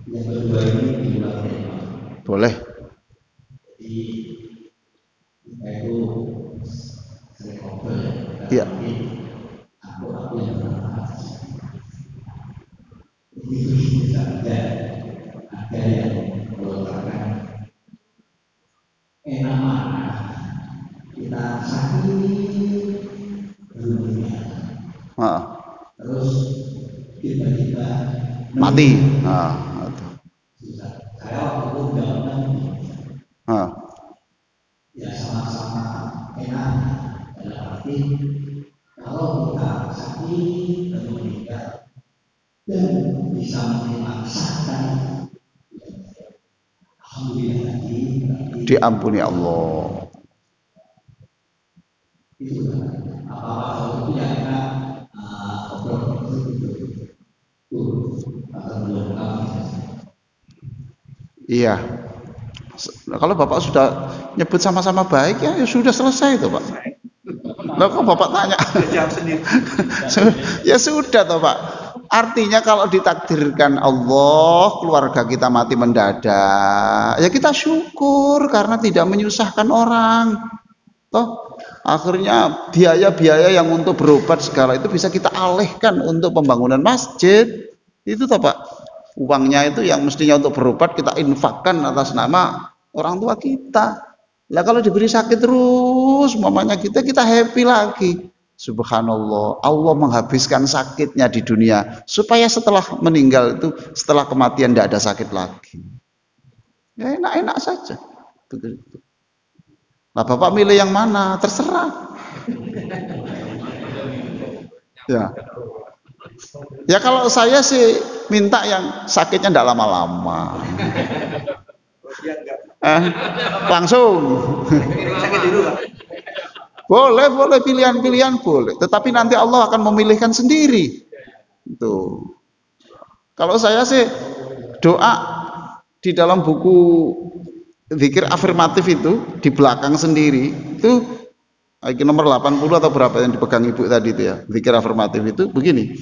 Yang kedua ini diulang. Boleh. Jadi kita itu sering ngobrol. Iya. Aku yang bermanfaat. Itu bisa ada yang mengatakan enak mana kita sakit dunia. Terus tiba-tiba mati. Saya waktu itu jawabnya ya sama-sama enak dalam arti kalau kita sakit dan meninggal dan bisa memaksakan alhamdulillah diampuni Allah. Itu apa-apa itu yang kita obrol itu atau belum kami. Iya. Kalau Bapak sudah nyebut sama-sama baik ya sudah selesai itu Pak. Lah kok Bapak tanya? Ya sudah toh Pak. Artinya kalau ditakdirkan Allah keluarga kita mati mendadak, ya kita syukur karena tidak menyusahkan orang. Toh akhirnya biaya-biaya yang untuk berobat segala itu bisa kita alihkan untuk pembangunan masjid. Itu toh Pak. Uangnya itu yang mestinya untuk berobat kita infakkan atas nama orang tua kita. Lah kalau diberi sakit terus, mamanya kita happy lagi. Subhanallah, Allah menghabiskan sakitnya di dunia supaya setelah meninggal itu, setelah kematian tidak ada sakit lagi. Ya enak-enak saja. Begitu. Nah Bapak milih yang mana? Terserah. Ya. Ya kalau saya sih minta yang sakitnya tidak lama-lama. Langsung. Sakit dulu Pak. Boleh pilihan-pilihan boleh. Tetapi nanti Allah akan memilihkan sendiri. Itu. Kalau saya sih doa di dalam buku zikir afirmatif itu di belakang sendiri itu nomor 80 atau berapa yang dipegang ibu tadi itu ya. Zikir afirmatif itu begini.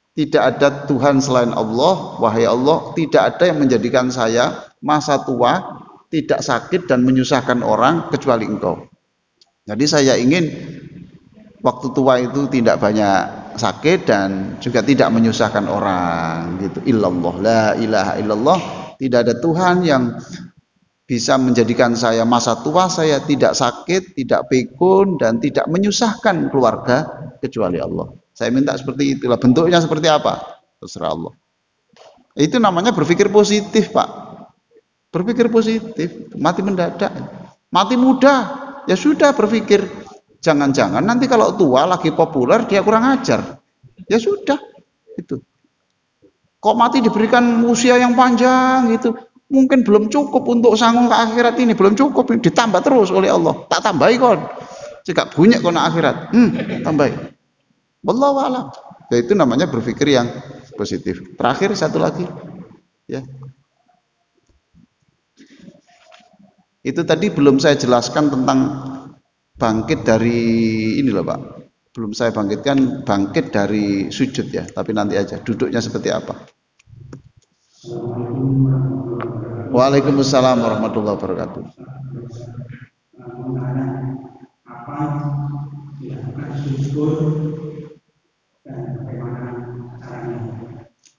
Tidak ada Tuhan selain Allah, wahai Allah, tidak ada yang menjadikan saya masa tua, tidak sakit dan menyusahkan orang kecuali Engkau. Jadi saya ingin waktu tua itu tidak banyak sakit dan juga tidak menyusahkan orang gitu. Illallah, la ilaha illallah, tidak ada Tuhan yang bisa menjadikan saya masa tua saya tidak sakit, tidak pikun dan tidak menyusahkan keluarga kecuali Allah. Saya minta seperti itulah. Bentuknya seperti apa? Terserah Allah. Itu namanya berpikir positif, Pak. Berpikir positif. Mati mendadak. Mati muda. Ya sudah berpikir. Jangan-jangan nanti kalau tua lagi populer dia kurang ajar. Ya sudah. Itu. Kok mati diberikan usia yang panjang gitu. Mungkin belum cukup untuk sanggup ke akhirat ini, belum cukup, ditambah terus oleh Allah. Tak tambahi kon. Jika bunyi kon akhirat. Tambahi. Wallahu a'lam. Ya, itu namanya berpikir yang positif. Terakhir satu lagi, ya. Itu tadi belum saya jelaskan tentang bangkit dari ini loh Pak. Belum saya bangkitkan bangkit dari sujud ya, tapi nanti aja duduknya seperti apa. Waalaikumsalam warahmatullahi wabarakatuh. Apa dilakukan syukur dan bagaimana caranya?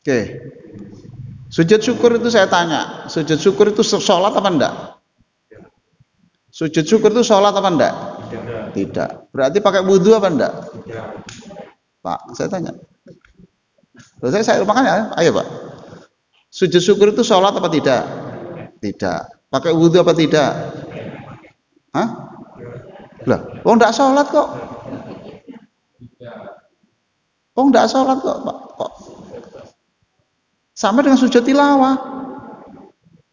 Oke. Sujud syukur itu saya tanya, sujud syukur itu sholat apa enggak? Sujud syukur itu sholat apa enggak? Tidak. Berarti pakai wudhu apa enggak? Pak, saya tanya. Loh, saya makanya, ayo Pak. Sujud syukur itu sholat apa tidak? Tidak. Pakai wudhu apa tidak? Hah? Lah, kok enggak sholat kok? Kok enggak sholat kok, Pak? Kok? Sama dengan sujud tilawah.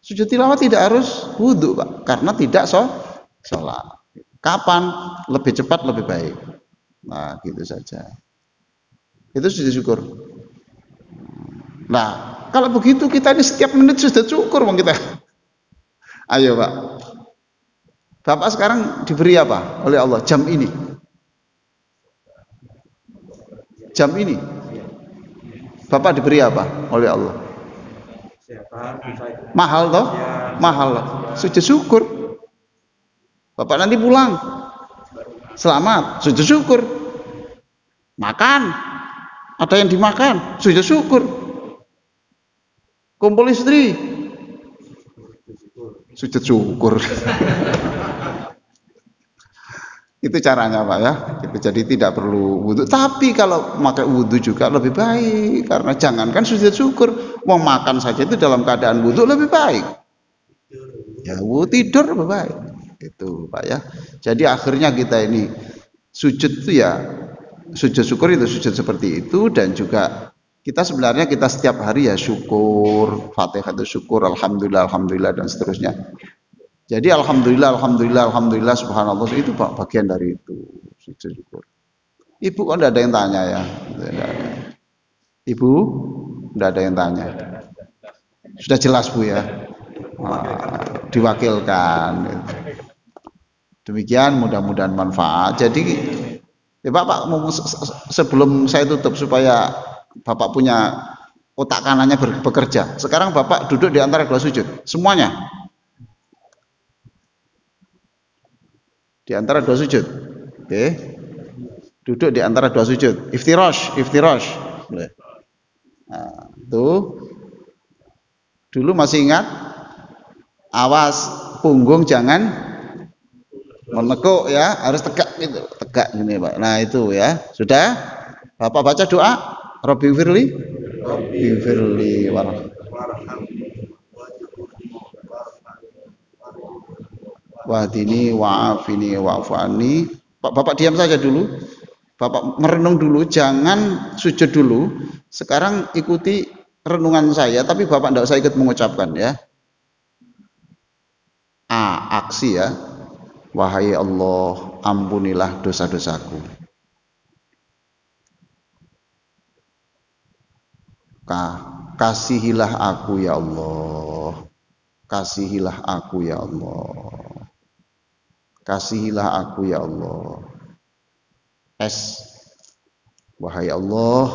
Sujud tilawah tidak harus wudhu Pak, karena tidak sholat. Kapan? Lebih cepat lebih baik. Nah, gitu saja. Itu sujud syukur. Nah, kalau begitu kita ini setiap menit sujud syukur Bang kita. Ayo Pak. Bapak sekarang diberi apa oleh Allah? Jam ini. Jam ini. Bapak diberi apa oleh Allah? Mahal toh? Mahal. Sujud syukur. Bapak nanti pulang. Selamat, sujud syukur. Makan. Ada yang dimakan, sujud syukur. Kumpul istri, sujud syukur. Itu caranya Pak ya. Jadi tidak perlu wudhu. Tapi kalau pakai wudhu juga lebih baik, karena jangankan sujud syukur, mau makan saja itu dalam keadaan wudhu lebih baik. Ya tidur lebih baik. Itu Pak ya. Jadi akhirnya kita ini sujud itu ya, sujud syukur itu sujud seperti itu, dan juga kita sebenarnya kita setiap hari ya syukur, Fatihah itu syukur, alhamdulillah, alhamdulillah dan seterusnya. Jadi alhamdulillah, alhamdulillah, alhamdulillah, subhanallah itu bagian dari itu sujud syukur. Ibu kok tidak ada yang tanya ya? Ibu tidak ada yang tanya. Sudah jelas Bu ya. Diwakilkan. Demikian, mudah-mudahan manfaat. Jadi ya Bapak, sebelum saya tutup supaya Bapak punya otak kanannya bekerja. Sekarang Bapak duduk di antara dua sujud, semuanya. Di antara dua sujud. Oke. Duduk di antara dua sujud. Iftirash. Boleh. Nah, tuh. Dulu masih ingat? Awas punggung jangan menekuk ya, harus tegak gitu. Tegak gini Pak. Nah, itu ya. Sudah? Bapak baca doa. Rabbi firli wahdini wa'afini wa'afani. Bapak diam saja dulu. Bapak merenung dulu, jangan sujud dulu. Sekarang ikuti renungan saya, tapi Bapak tidak usah ikut mengucapkan ya. Aksi ya. Wahai Allah, ampunilah dosa-dosaku. Kasihilah aku ya Allah. Kasihilah aku ya Allah. Kasihilah aku ya Allah. Wahai Allah,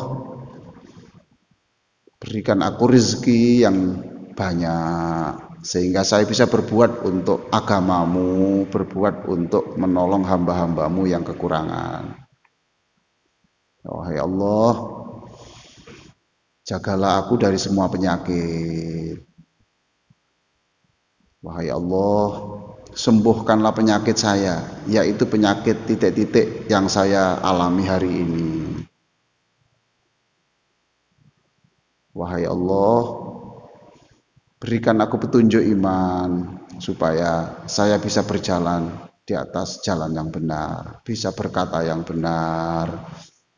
berikan aku rezeki yang banyak sehingga saya bisa berbuat untuk agamamu, berbuat untuk menolong hamba-hambamu yang kekurangan. Wahai Allah, jagalah aku dari semua penyakit. Wahai Allah, sembuhkanlah penyakit saya, yaitu penyakit titik-titik yang saya alami hari ini. Wahai Allah, berikan aku petunjuk iman supaya saya bisa berjalan di atas jalan yang benar, bisa berkata yang benar,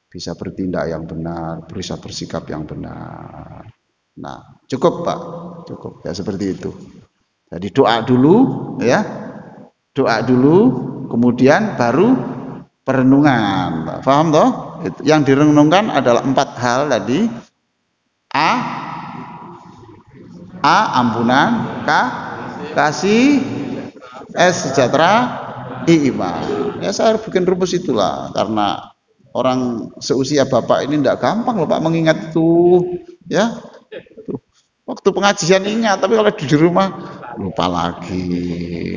bisa bertindak yang benar, bisa bersikap yang benar. Nah, cukup Pak, cukup ya seperti itu. Jadi doa dulu ya, doa dulu, kemudian baru perenungan. Paham toh? Yang direnungkan adalah 4 hal tadi. A ampunan, K kasih, S sejahtera, I iman. Ya saya bikin rumus itulah karena orang seusia Bapak ini tidak gampang loh Pak mengingat itu ya. Waktu pengajian ingat, tapi kalau di rumah lupa lagi.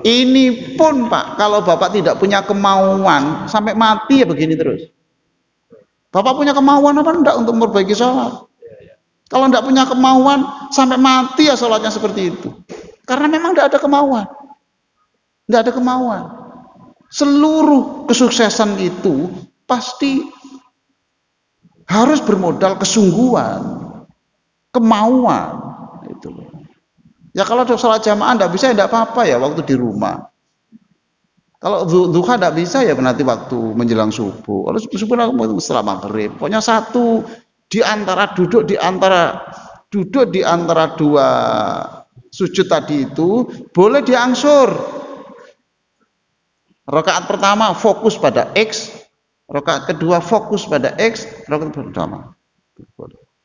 Ini pun Pak, kalau Bapak tidak punya kemauan sampai mati ya begini terus. Bapak punya kemauan apa enggak untuk memperbaiki sholat? Kalau enggak punya kemauan sampai mati ya sholatnya seperti itu. Karena memang enggak ada kemauan. Enggak ada kemauan. Seluruh kesuksesan itu pasti harus bermodal kesungguhan, kemauan itu. Ya kalau sholat jamaah enggak bisa enggak apa-apa ya waktu di rumah. Kalau duha enggak bisa ya nanti waktu menjelang subuh. Kalau subuh setelah maghrib. Pokoknya satu di antara duduk di antara dua sujud tadi itu boleh diangsur. Rakaat pertama fokus pada X, rakaat kedua fokus pada X, rakaat pertama.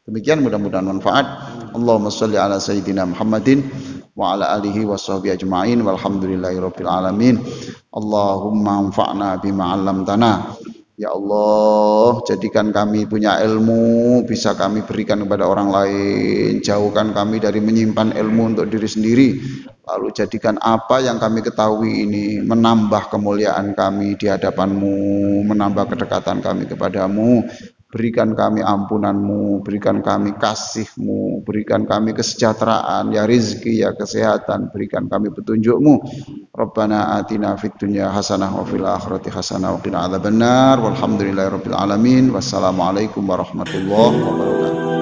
Demikian mudah-mudahan manfaat. Allahumma sholli ala sayyidina Muhammadin wa ala alihi washabbihi ajma'in walhamdulillahirabbil alamin. Allahumma anfa'na bima 'allamtana. Ya Allah, jadikan kami punya ilmu, bisa kami berikan kepada orang lain. Jauhkan kami dari menyimpan ilmu untuk diri sendiri. Lalu jadikan apa yang kami ketahui ini menambah kemuliaan kami di hadapan-Mu, menambah kedekatan kami kepadamu. Berikan kami ampunan-Mu, berikan kami kasih-Mu, berikan kami kesejahteraan, ya rizki, ya kesehatan, berikan kami petunjuk-Mu. Rabbana atina fid dunya hasanah wa fil akhirati hasanah wa qina adzabannar. Walhamdulillahirabbil alamin. Wassalamualaikum warahmatullahi wabarakatuh.